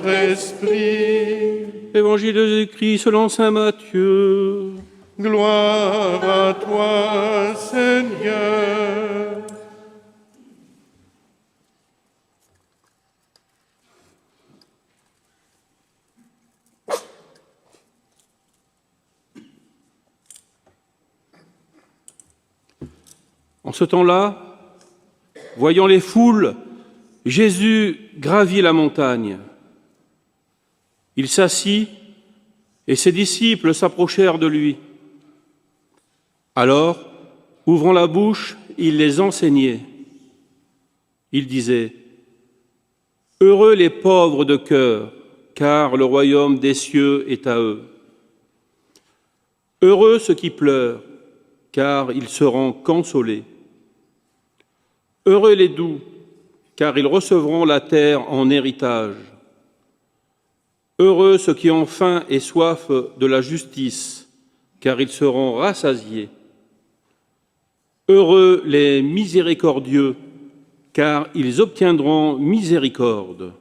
votre esprit. Évangile de Jésus-Christ selon saint Matthieu. Gloire à toi, Seigneur. En ce temps-là, voyant les foules, Jésus gravit la montagne. Il s'assit et ses disciples s'approchèrent de lui. Alors, ouvrant la bouche, il les enseignait. Il disait : « Heureux les pauvres de cœur, car le royaume des cieux est à eux. Heureux ceux qui pleurent, car ils seront consolés. Heureux les doux, car ils recevront la terre en héritage. Heureux ceux qui ont faim et soif de la justice, car ils seront rassasiés. Heureux les miséricordieux, car ils obtiendront miséricorde.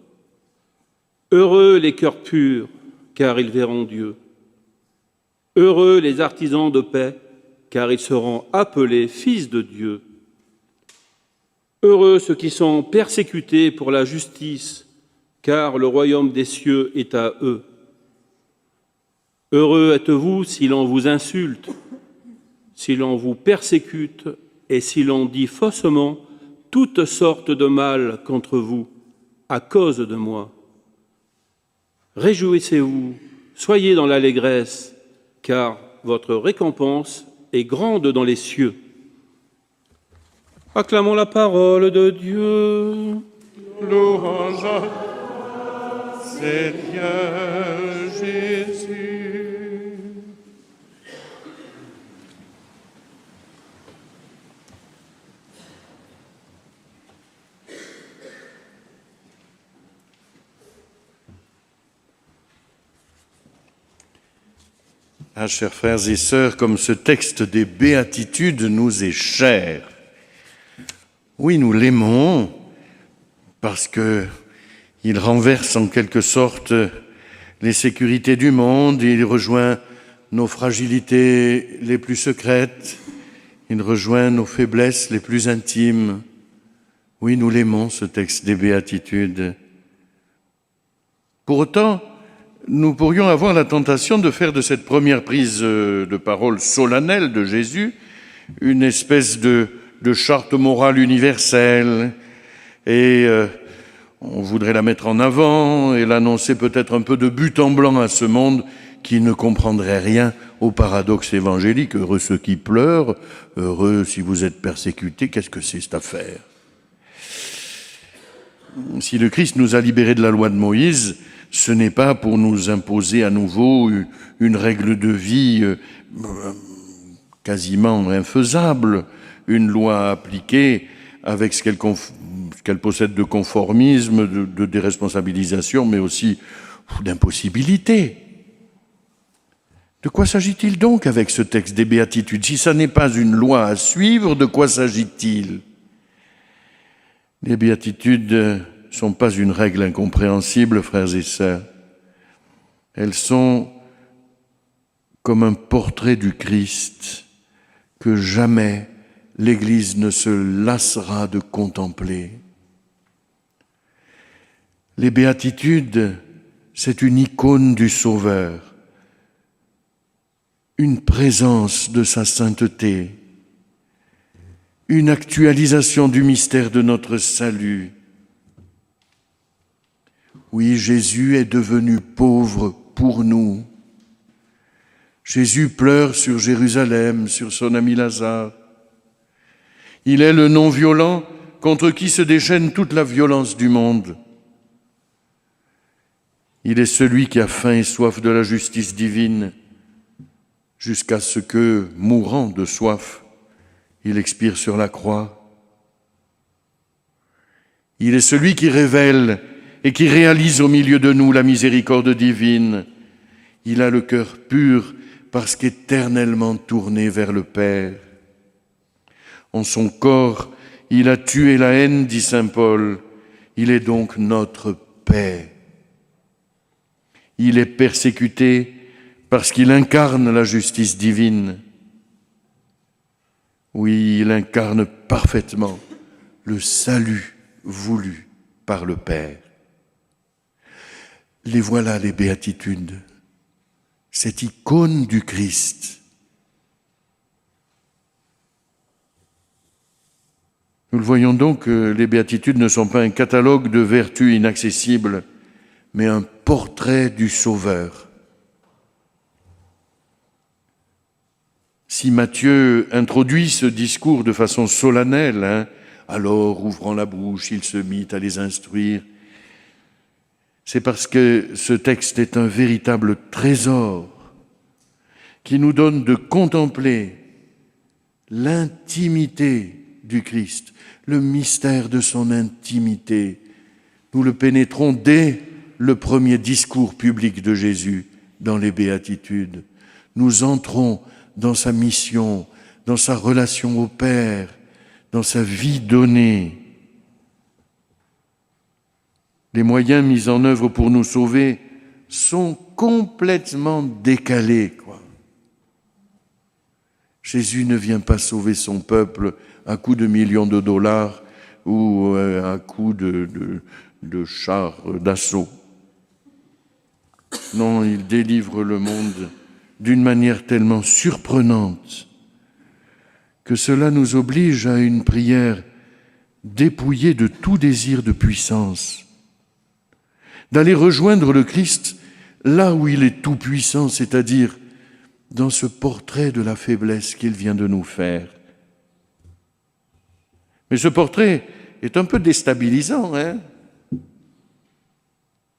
Heureux les cœurs purs, car ils verront Dieu. Heureux les artisans de paix, car ils seront appelés fils de Dieu. Heureux ceux qui sont persécutés pour la justice, car le royaume des cieux est à eux. Heureux êtes-vous si l'on vous insulte, si l'on vous persécute et si l'on dit faussement toutes sortes de mal contre vous à cause de moi. Réjouissez-vous, soyez dans l'allégresse, car votre récompense est grande dans les cieux. Acclamons la parole de Dieu. Louange à toi, Seigneur Jésus. Ah, chers frères et sœurs, comme ce texte des Béatitudes nous est cher. Oui, nous l'aimons parce qu'il renverse en quelque sorte les sécurités du monde, il rejoint nos fragilités les plus secrètes, il rejoint nos faiblesses les plus intimes. Oui, nous l'aimons, ce texte des Béatitudes. Pour autant, nous pourrions avoir la tentation de faire de cette première prise de parole solennelle de Jésus une espèce de charte morale universelle, et on voudrait la mettre en avant et l'annoncer peut-être un peu de but en blanc à ce monde qui ne comprendrait rien au paradoxe évangélique. Heureux ceux qui pleurent, heureux si vous êtes persécutés, qu'est-ce que c'est cette affaire ? Si le Christ nous a libérés de la loi de Moïse, ce n'est pas pour nous imposer à nouveau une règle de vie quasiment infaisable, une loi appliquée avec ce qu'elle possède de conformisme, de déresponsabilisation, mais aussi d'impossibilité. De quoi s'agit-il donc avec ce texte des Béatitudes ? Si ça n'est pas une loi à suivre, de quoi s'agit-il ? Les Béatitudes ne sont pas une règle incompréhensible, frères et sœurs. Elles sont comme un portrait du Christ que jamais l'Église ne se lassera de contempler. Les Béatitudes, c'est une icône du Sauveur, une présence de sa sainteté, une actualisation du mystère de notre salut. Oui, Jésus est devenu pauvre pour nous. Jésus pleure sur Jérusalem, sur son ami Lazare. Il est le non-violent contre qui se déchaîne toute la violence du monde. Il est celui qui a faim et soif de la justice divine, jusqu'à ce que, mourant de soif, il expire sur la croix. Il est celui qui révèle et qui réalise au milieu de nous la miséricorde divine. Il a le cœur pur parce qu'éternellement tourné vers le Père. En son corps, il a tué la haine, dit saint Paul. Il est donc notre paix. Il est persécuté parce qu'il incarne la justice divine. Oui, il incarne parfaitement le salut voulu par le Père. Les voilà, les béatitudes, cette icône du Christ. Nous le voyons donc, les béatitudes ne sont pas un catalogue de vertus inaccessibles, mais un portrait du Sauveur. Si Matthieu introduit ce discours de façon solennelle, alors, ouvrant la bouche, il se mit à les instruire, c'est parce que ce texte est un véritable trésor qui nous donne de contempler l'intimité du Christ, le mystère de son intimité. Nous le pénétrons dès le premier discours public de Jésus dans les Béatitudes. Nous entrons dans sa mission, dans sa relation au Père, dans sa vie donnée. Les moyens mis en œuvre pour nous sauver sont complètement décalés, Jésus ne vient pas sauver son peuple à coups de millions de dollars ou à coups de chars d'assaut. Non, il délivre le monde d'une manière tellement surprenante que cela nous oblige à une prière dépouillée de tout désir de puissance, d'aller rejoindre le Christ là où il est tout-puissant, c'est-à-dire dans ce portrait de la faiblesse qu'il vient de nous faire. Mais ce portrait est un peu déstabilisant,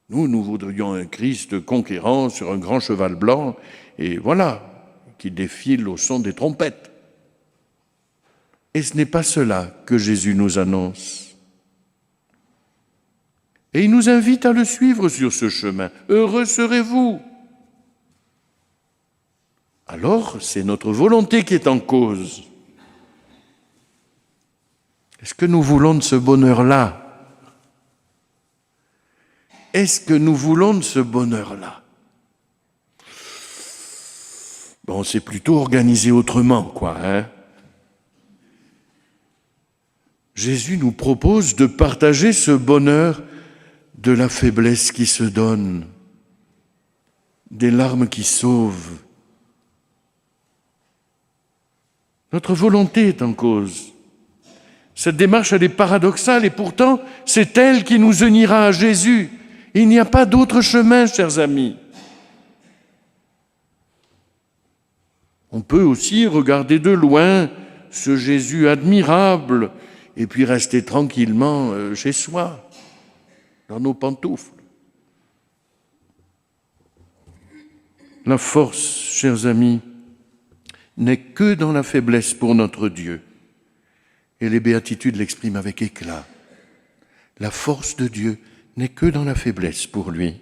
Nous voudrions un Christ conquérant sur un grand cheval blanc, et voilà, qui défile au son des trompettes. Et ce n'est pas cela que Jésus nous annonce. Et il nous invite à le suivre sur ce chemin. Heureux serez-vous. Alors, c'est notre volonté qui est en cause. Est-ce que nous voulons de ce bonheur-là? Est-ce que nous voulons de ce bonheur-là? Bon, c'est plutôt organisé autrement, Jésus nous propose de partager ce bonheur de la faiblesse qui se donne, des larmes qui sauvent. Notre volonté est en cause. Cette démarche, elle est paradoxale et pourtant, c'est elle qui nous unira à Jésus. Il n'y a pas d'autre chemin, chers amis. On peut aussi regarder de loin ce Jésus admirable et puis rester tranquillement chez soi, dans nos pantoufles. La force, chers amis, n'est que dans la faiblesse pour notre Dieu. Et les béatitudes l'expriment avec éclat. La force de Dieu n'est que dans la faiblesse pour lui.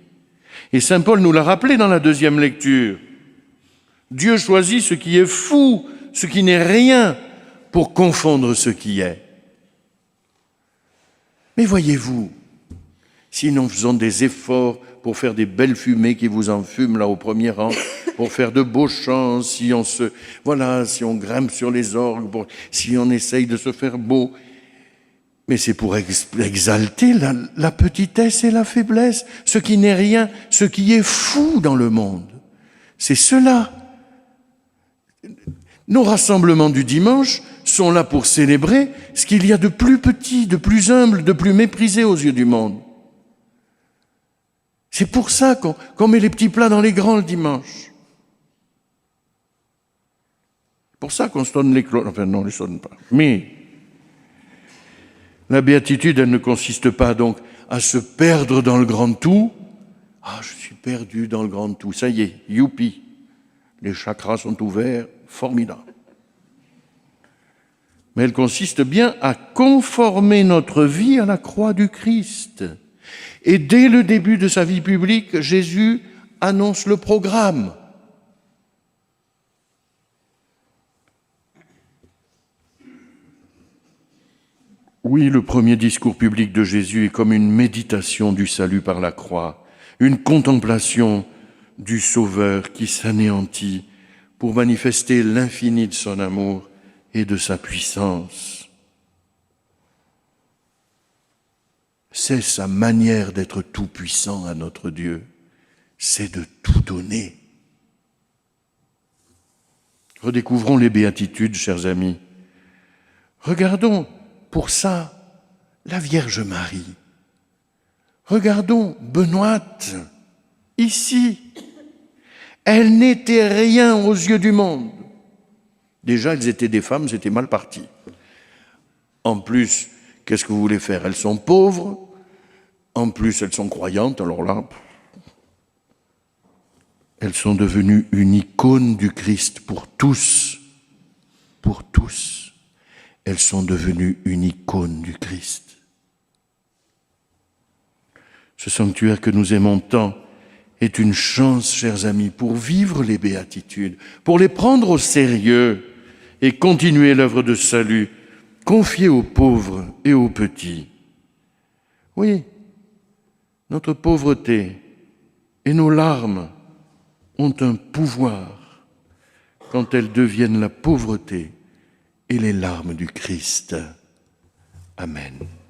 Et saint Paul nous l'a rappelé dans la deuxième lecture. Dieu choisit ce qui est fou, ce qui n'est rien, pour confondre ce qui est. Mais voyez-vous, si nous faisons des efforts pour faire des belles fumées qui vous enfument là au premier rang, pour faire de beaux chants, si on grimpe sur les orgues, si on essaye de se faire beau, mais c'est pour exalter la petitesse et la faiblesse, ce qui n'est rien, ce qui est fou dans le monde. C'est cela. Nos rassemblements du dimanche sont là pour célébrer ce qu'il y a de plus petit, de plus humble, de plus méprisé aux yeux du monde. C'est pour ça qu'on met les petits plats dans les grands le dimanche. C'est pour ça qu'on sonne les cloches. Enfin, non, on ne les sonne pas. Mais la béatitude, elle ne consiste pas donc à se perdre dans le grand tout. Ah, je suis perdu dans le grand tout. Ça y est, youpi. Les chakras sont ouverts, formidable. Mais elle consiste bien à conformer notre vie à la croix du Christ. Et dès le début de sa vie publique, Jésus annonce le programme. Oui, le premier discours public de Jésus est comme une méditation du salut par la croix, une contemplation du Sauveur qui s'anéantit pour manifester l'infini de son amour et de sa puissance. C'est sa manière d'être tout-puissant à notre Dieu, c'est de tout donner. Redécouvrons les béatitudes, chers amis. Regardons pour ça la Vierge Marie. Regardons Benoîte, ici. Elle n'était rien aux yeux du monde. Déjà, elles étaient des femmes, c'était mal parti. En plus, qu'est-ce que vous voulez faire? Elles sont pauvres. En plus, elles sont croyantes, alors là, elles sont devenues une icône du Christ pour tous. Pour tous. Elles sont devenues une icône du Christ. Ce sanctuaire que nous aimons tant est une chance, chers amis, pour vivre les béatitudes, pour les prendre au sérieux et continuer l'œuvre de salut, confiée aux pauvres et aux petits. Oui, notre pauvreté et nos larmes ont un pouvoir quand elles deviennent la pauvreté et les larmes du Christ. Amen.